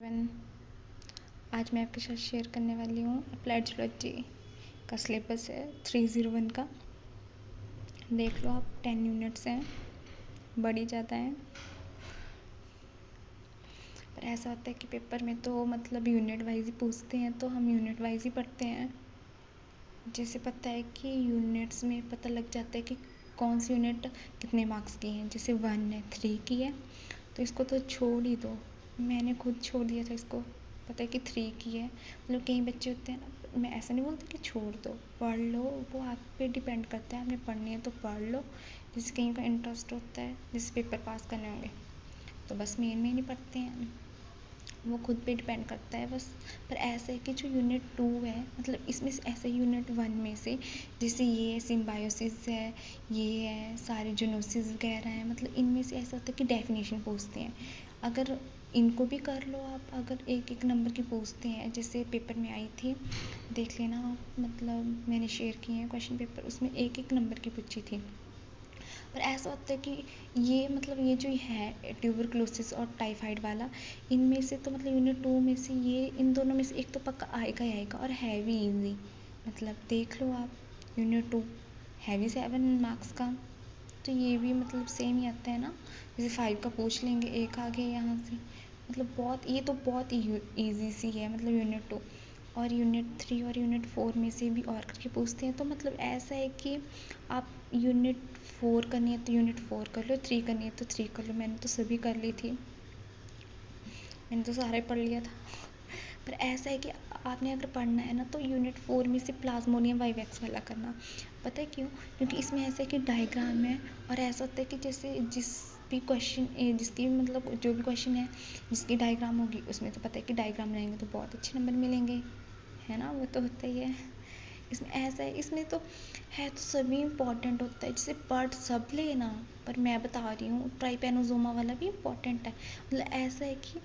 Everyone, आज मैं आपके साथ शेयर करने वाली हूँ अप्लाइड जूलॉजी का सिलेबस है 301 का। देख लो आप 10 यूनिट्स हैं, बड़ी ज़्यादा हैं, पर ऐसा होता है कि पेपर में तो मतलब यूनिट वाइज ही पूछते हैं, तो हम यूनिट वाइज ही पढ़ते हैं। जैसे पता है कि यूनिट्स में पता लग जाता है कि कौन सी यूनिट कितने मार्क्स की है। जैसे 1 है, 3 की है, तो इसको तो छोड़ ही दो। मैंने खुद छोड़ दिया था इसको, पता है कि 3 की है। मतलब कई बच्चे होते हैं ना, मैं ऐसा नहीं बोलती कि छोड़ दो, पढ़ लो, वो आप पे डिपेंड करता है। आपने पढ़नी है तो पढ़ लो, जिससे कहीं का इंटरेस्ट होता है, जिससे पेपर पास करने होंगे तो बस मेन में ही नहीं पढ़ते हैं, वो खुद पे डिपेंड करता है बस। पर ऐसा है कि जो यूनिट 2 है, मतलब इसमें से ऐसे यूनिट 1 में से जैसे ये सिम्बायोसिस है, ये है सारे जूनोसिस वगैरह हैं, मतलब इनमें से ऐसा होता है कि डेफिनेशन पूछते हैं। अगर इनको भी कर लो आप, अगर एक एक नंबर की पूछते हैं, जैसे पेपर में आई थी, देख लेना आप, मतलब मैंने शेयर किए हैं क्वेश्चन पेपर, उसमें एक एक नंबर की पूछी थी। पर ऐसा होता है कि ये मतलब ये जो है ट्यूबरक्लोसिस और टाइफाइड वाला, इनमें से तो मतलब यूनिट 2 में से ये इन दोनों में से एक तो पक्का आएगा ही आएगा, और है भी ईजी। मतलब देख लो आप, यूनिट 2 है भी 7 मार्क्स का, तो ये भी मतलब सेम ही आता है ना। जैसे 5 का पूछ लेंगे, एक आ गया यहाँ से, मतलब बहुत, ये तो बहुत ईजी सी है मतलब यूनिट 2। और यूनिट 3 और यूनिट 4 में से भी और करके पूछते हैं, तो मतलब ऐसा है कि आप यूनिट 4 करनी है तो यूनिट 4 कर लो, 3 करनी है तो 3 कर लो। मैंने तो सभी कर ली थी, मैंने तो सारा ही पढ़ लिया था। पर ऐसा है कि आपने अगर पढ़ना है ना, तो यूनिट 4 में से प्लाज्मोडियम वाइवेक्स वाला करना। पता है क्यों? क्योंकि इसमें ऐसा है कि डायग्राम है, और ऐसा होता है कि जैसे जिस भी क्वेश्चन जिसकी मतलब जो भी क्वेश्चन है जिसकी डायग्राम होगी, उसमें तो पता है कि डायग्राम बनाएंगे तो बहुत अच्छे नंबर मिलेंगे, है ना। वो तो होता ही है। इसमें ऐसा है, इसमें तो है तो सभी इम्पॉर्टेंट होता है, जैसे पढ़ सब लेना, पर मैं बता रही हूँ ट्राइपेनोसोमा वाला भी इम्पॉर्टेंट है। मतलब ऐसा है कि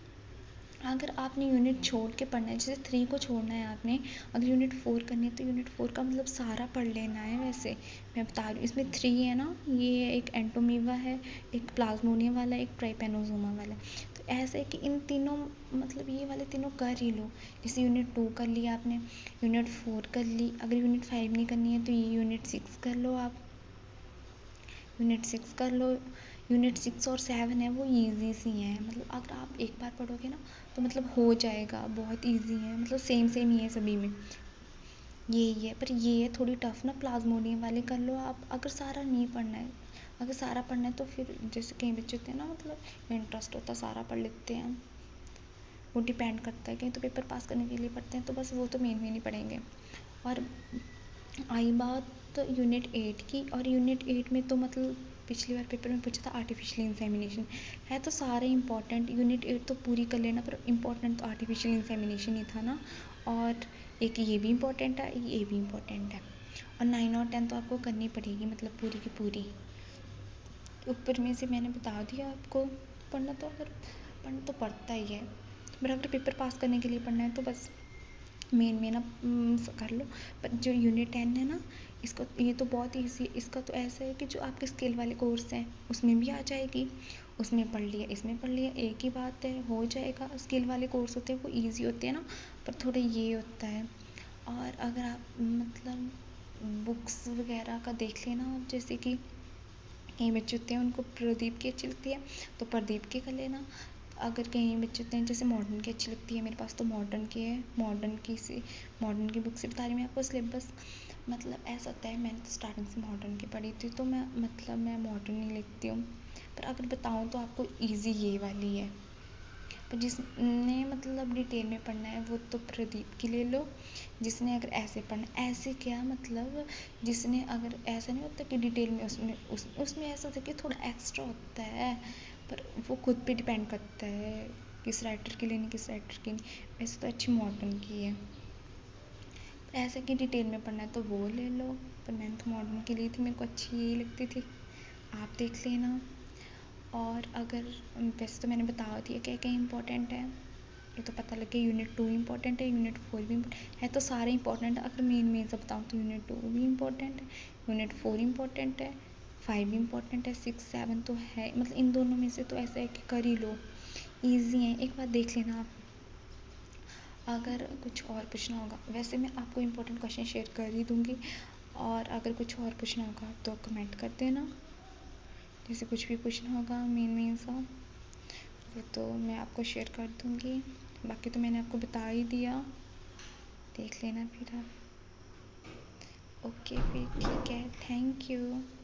अगर आपने यूनिट छोड़ के पढ़ना है, जैसे 3 को छोड़ना है आपने, अगर यूनिट 4 करनी है तो यूनिट 4 का मतलब सारा पढ़ लेना है। वैसे मैं बता रही हूँ, इसमें 3 है ना, ये एक एंटोमीवा है, एक प्लाज्मोडियम वाला है, एक ट्राइपेनोसोमा वाला है। तो ऐसा है कि इन तीनों मतलब ये वाले तीनों कर ही लो। जैसे यूनिट 2 कर लिया आपने, यूनिट 4 कर ली, अगर यूनिट 5 नहीं करनी है तो ये यूनिट 6 कर लो आप, यूनिट 6 कर लो। यूनिट 6 और 7 है वो ईजी सी हैं, मतलब अगर आप एक बार पढ़ोगे ना तो मतलब हो जाएगा, बहुत ईजी है, मतलब सेम सेम ही है सभी में, यही है। पर ये है थोड़ी टफ ना, प्लाज्मोडियम वाले कर लो आप, अगर सारा नहीं पढ़ना है। अगर सारा पढ़ना है तो फिर जैसे कई बच्चे होते हैं ना, मतलब इंटरेस्ट होता है सारा पढ़ लेते हैं, वो डिपेंड करता है, कहीं तो पेपर पास करने के लिए पढ़ते हैं, तो बस वो तो मेन में नहीं पढ़ेंगे। और आई बात यूनिट 8 की, और यूनिट 8 में तो मतलब पिछली बार पेपर में पूछा था आर्टिफिशियल इंसेमिनेशन, है तो सारे इंपॉर्टेंट। यूनिट 8 तो पूरी कर लेना, पर इम्पॉर्टेंट तो आर्टिफिशियल इंसेमिनेशन ही था ना। और एक ये भी इम्पॉर्टेंट है, ये भी इम्पॉर्टेंट है, और 9 और 10 तो आपको करनी पड़ेगी, मतलब पूरी की पूरी। ऊपर में से मैंने बता दिया आपको, पढ़ना तो अगर पढ़ना तो पड़ता ही है, पर अगर पेपर पास करने के लिए पढ़ना है तो बस मेन में ना कर लो। पर जो यूनिट 10 है ना, इसका ये तो बहुत ईजी है। इसका तो ऐसा है कि जो आपके स्किल वाले कोर्स हैं उसमें भी आ जाएगी, उसमें पढ़ लिया, इसमें पढ़ लिया, एक ही बात है, हो जाएगा। स्किल वाले कोर्स होते हैं वो ईजी होते हैं ना, पर थोड़ा ये होता है। और अगर आप मतलब बुक्स वगैरह का देख लेना आप, जैसे कि कई बच्चे होते हैं उनको प्रदीप की अच्छी लगती है तो प्रदीप की कर लेना। अगर कहीं बच्चे होते हैं जैसे मॉडर्न की अच्छी लगती है, मेरे पास तो मॉडर्न की है, मॉडर्न की बुक से बता रही मैं आपको सिलेबस। मतलब ऐसा होता है, मैंने तो स्टार्टिंग से मॉडर्न की पढ़ी थी, तो मैं मॉडर्न ही लिखती हूँ। पर अगर बताऊँ तो आपको ईजी ये वाली है, पर जिसने मतलब डिटेल में पढ़ना है वो तो प्रदीप की ले लो। जिसने अगर ऐसे पढ़ना, ऐसे क्या मतलब, जिसने अगर ऐसा नहीं होता कि डिटेल में उसमें ऐसा होता है कि थोड़ा एक्स्ट्रा होता है, पर वो खुद पे डिपेंड करता है किस राइटर की लेनी, किस राइटर की नहीं। वैसे तो अच्छी मॉडर्न की है, पर ऐसे कि डिटेल में पढ़ना है तो वो ले लो। पर मैंने तो मॉडर्न की ली थी, मेरे को अच्छी यही लगती थी, आप देख लेना। और अगर वैसे तो मैंने बता दिया क्या क्या इंपॉर्टेंट है, ये तो पता लग गया। यूनिट 2 इंपॉर्टेंट है, यूनिट 4 भी है, तो सारे इंपॉर्टेंट है। अगर मेन से बताऊँ तो यूनिट 2 भी इंपॉर्टेंट है, यूनिट 4 इंपॉर्टेंट है, 5 भी इंपॉर्टेंट है, 6 7 तो है। मतलब इन दोनों में से तो ऐसा है कि कर ही लो, ईजी है। एक बार देख लेना आप, अगर कुछ और पूछना होगा, वैसे मैं आपको इम्पोर्टेंट क्वेश्चन शेयर कर ही दूँगी, और अगर कुछ और पूछना होगा तो कमेंट कर देना। जैसे कुछ भी पूछना होगा मेन सा, वो तो मैं आपको शेयर कर दूँगी। बाकी तो मैंने आपको बता ही दिया, देख लेना फिर आप। ओके फिर ठीक है, थैंक यू।